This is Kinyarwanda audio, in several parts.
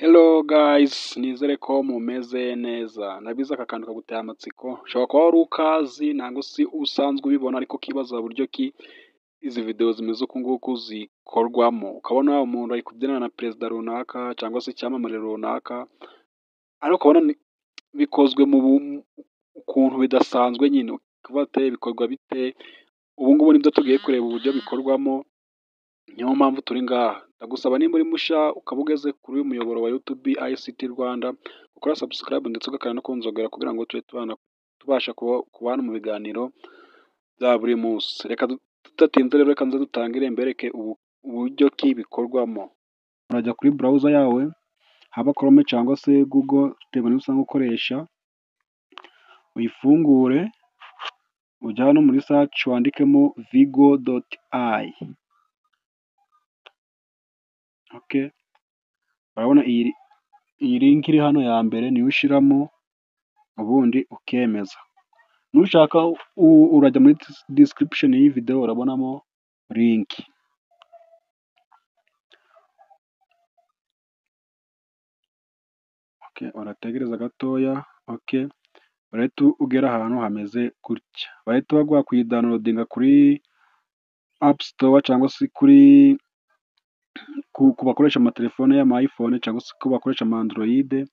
Hello guys, nizere ko mumeze neza. Nabize aka kantu kaguteye amatsiko, ushobora kuba wari ukazi nangwa se usanzwe ubibona ariko ukibaza buryo ki izi video zimeze uku nguku zikorwamo. Ukabona umuntu ari kubyinana na perezida runaka cyangwa se icyamamare runaka, ariko ukabona bikozwe ukuntu bidasanzwe nyine. Ukavuga ati bikorwa bite? Ubu ngubu nibyo tugiye kureba uburyo bikorwamo, niyo mpamvu turi ngaha. Ndagusaba nimba uri mushya ukaba ugeze kuri uyu muyoboro wa YouTube ICT Rwanda, ukora subscribe ndetse ugakanda no ku nzogera kugira ngo tube tubasha kubana mu biganiro bya buri munsi. Reka tudatinze rero, reka nze dutangire mbereke uburyo ki bikorwamo. Urajya kuri browser yawe, haba Chrome cyangwa se Google bitewe n'iyo usanzwe ukoresha, uyifungure ujya hano muri search wandikemo vigo.ai. Okay. Urabona iyi link iri hano ya mbere niyo ushyiramo ubundi ukemeza. Nushaka urajya muri description y'iyi video urabonamo link. Okay, urategereza gatoya. Okay, urahita ugera ahantu hameze gutya, bahita baguha kuyidownloadinga kuri App Store cyangwa se ku bakoresha amatelefone y'ama iPhone cyangwa se ku bakoresha ama Android.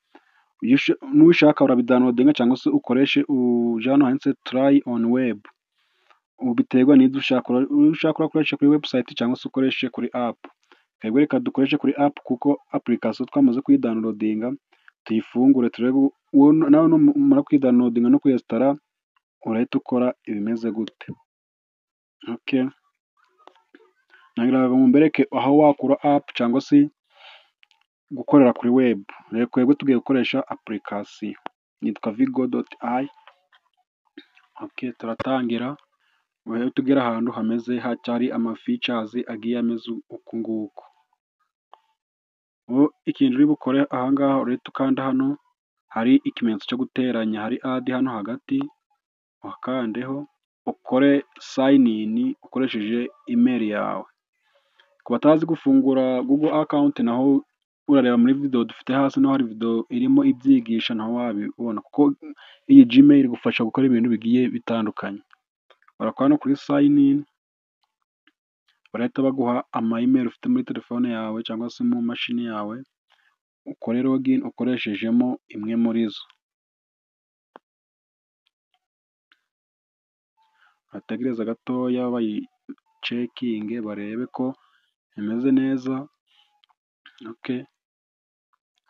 Nushaka urabidownloadinga cyangwa se ukoreshe uje hano handitse try on web. Ubu biterwa n'ibyo ushaka, ushaka urakoresha kuri website cyangwa se ukoreshe kuri app. Twebwe reka dukoreshe kuri app kuko application twamaze kuyidownloadinga. Tuyifungure turebe, nawe numara kuyidownloadinga no kuyinstalla urahita ukora ibimeze gute. Okay, nagira ngo mbereke aho wakura app cyangwa se gukorera kuri web. Twebwe tugiye gukoresha application yitwa vigo.ai. Okay, turatangira. Urahita tugera ahantu hameze hacyari ama features agiye ameze uku nguku. Ikintu uri bukore aha ngaha, urahita ukanda hano hari ikimenyetso cyo guteranya, hari add hano hagati, wakandeho ukore sign in ukoresheje email yawe. Ku batazi gufungura Google account naho urareba muri video dufite hasi, naho hari video irimo ibyigisha naho wabibona, kuko iyi Gmail igufasha gukora ibintu bigiye bitandukanye. Urakora hano kuri sign in, barahita baguha ama email ufite muri telefone yawe cyangwa se mu mashini yawe, ukore login ukoreshejemo imwe muri zo. Bategereza gatoya bayicekinge barebe ko imeze neza. Okay,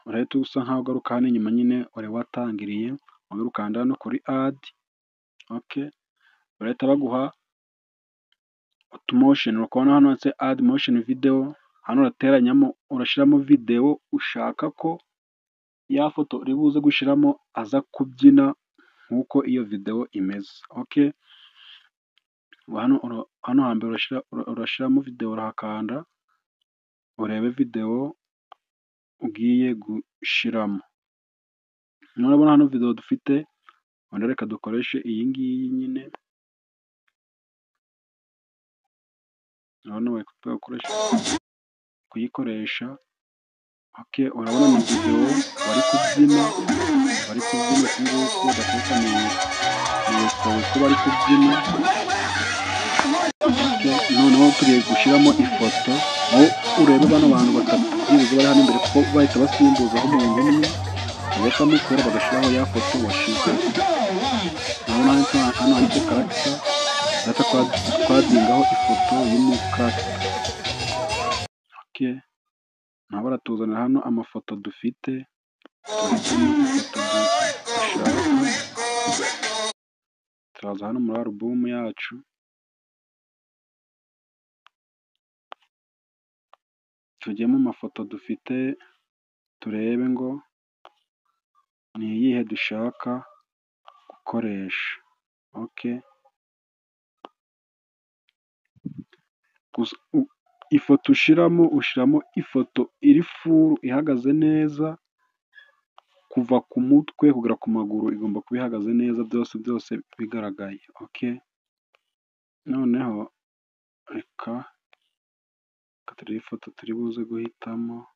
urahita usa nkaho ugaruka hano inyuma nyine wari watangiriye, ukanda hano kuri add. Okay, barahita baguha automotion. Urakubona hano handitse add motion video. Hano urateranyamo, urashyiramo video ushaka ko ya foto uri buze gushyiramo aza kubyina nk'uko iyo video imeze. Okay, hano hambere urashyiramo video, urahakanda urebe video ugiye gushyiramo. Urabona hano video dufite, reka dukoreshe iyi ngiyi nyine. Urabona bari kuyikoresha. Okay, urabona ni video bari kubyina uku nguku, udakeka ni ko bari kubyina. Okay, noneho tugiye gushyiramo ifoto, aho urebe bano bantu batatu byibuze bari hano imbere, kuko bahita basimbuzaho umuntu umwe bakamukora bagashyiraho ya foto washize. Urabona hano handitse character, bahita twadingaho ifoto y'umukara. Okay, nabo baratuzanira hano amafoto dufite, turaza hano muri album yacu, tujyemo amafoto dufite turebe ngo ni iyihe dushaka gukoresha. Okay, ifoto ushyiramo ifoto iri full ihagaze neza, kuva ku mutwe kugera ku maguru igomba kuba ihagaze neza, byose bigaragaye. Okay, noneho reka turebe ifoto turi buze guhitamo.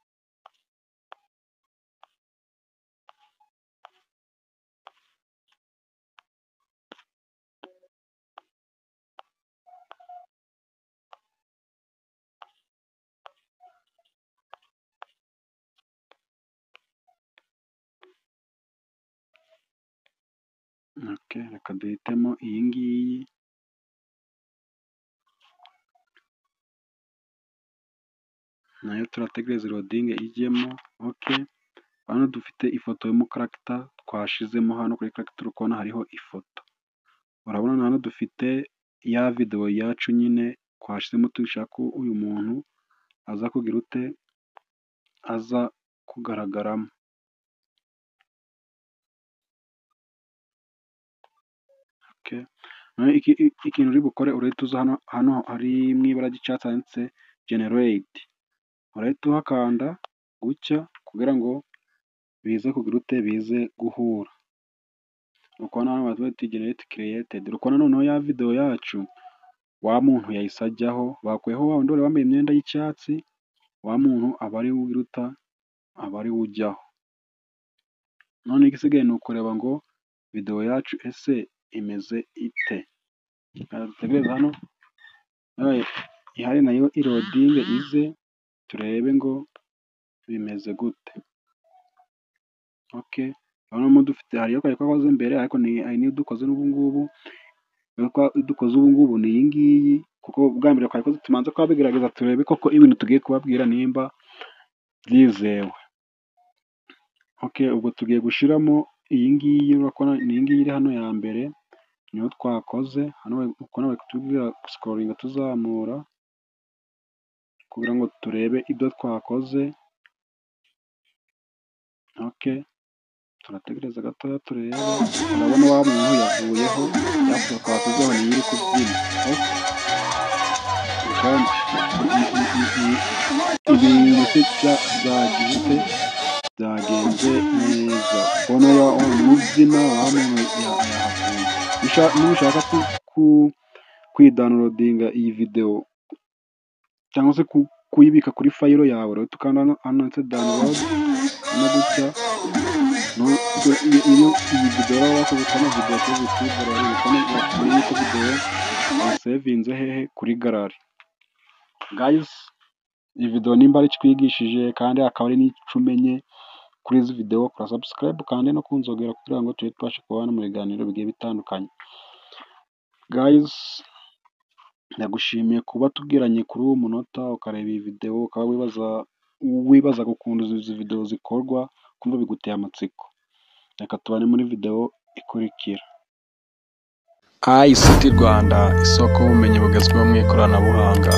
Reka duhitemo iyi ngiyi, nayo turategereza irodinge ijyemo. Hano dufite ifoto y'umukaragita twashizemo hano kuri karagita, uri kubona hariho ifoto. Urabona na hano dufite ya videwo yacu nyine twashizemo, dushaka ko uyu muntu aza kugira ute, aza kugaragaramo. Ikintu uri bukore, urahita uza hano hari mu ibara ry'icyatsi handitse generate, urahita uhakanda gutya kugira ngo bize kugira ute, bize guhura. Uri kubona hano bati generate created, uri kubona noneho ya videwo yacu wa muntu yahise ajyaho, bakuyeho wa wundi wari wambaye imyenda y'icyatsi, wa muntu aba ari we uruta, aba ari we ujyaho. None igisigaye ni ukureba ngo videwo yacu ese imeze ite. Dutegereze hano ihari nayo irodinge ize, turebe ngo bimeze gute. Urabona dufite hariyo kari kakoze mbere, ariko hari n'iyo dukoze ubu ngubu. Dukoze ubu ngubu ni iyi ngiyi, kuko bwa mbere twabikoze tumanza kubigerageza turebe koko ibintu tugiye kubabwira nimba byizewe. Ubwo tugiye gushyiramo iyi ngiyi, urabona ni iyi ngiyi iri hano ya mbere, niyo twakoze. Hano bari kutubwira gusikororinga tuzamura kugira ngo turebe ibyo twakoze. Turategereza gatoya turebe. Urabona wa muntu yavuyeho, ya foto twashyizeho niyo iri kubyina. Ibintu byagenze neza. Ubona ubyina wa muntu yahavuye. Niba ushaka kwidownloadinga iyi videwo cyangwa se kuyibika kuri fayilo yawe, urahita ukanda hano handitse download, hano gutya. Iyi videwo wakoze ukabona videwo kuri YouTube, urabona ko videwo wasevinze hehe, kuri galari. Guys, iyi videwo nimba ari ikwigishije kandi akaba ari n'icyo umenye kuri izi videwo, kora subscribe kandi no kunzogera kugira ngo tube tubashe kubana mu biganiro bigiye bitandukanye. Guys, ndagushimiye kuba tubwiranye kuri uwo munota ukareba iyi videwo, ukaba wibaza ukuntu izi videwo zikorwa, kumva biguteye amatsiko. Reka tubane muri videwo ikurikira. ICT Rwanda, isoko y'ubumenyi bugezweho mu ikoranabuhanga.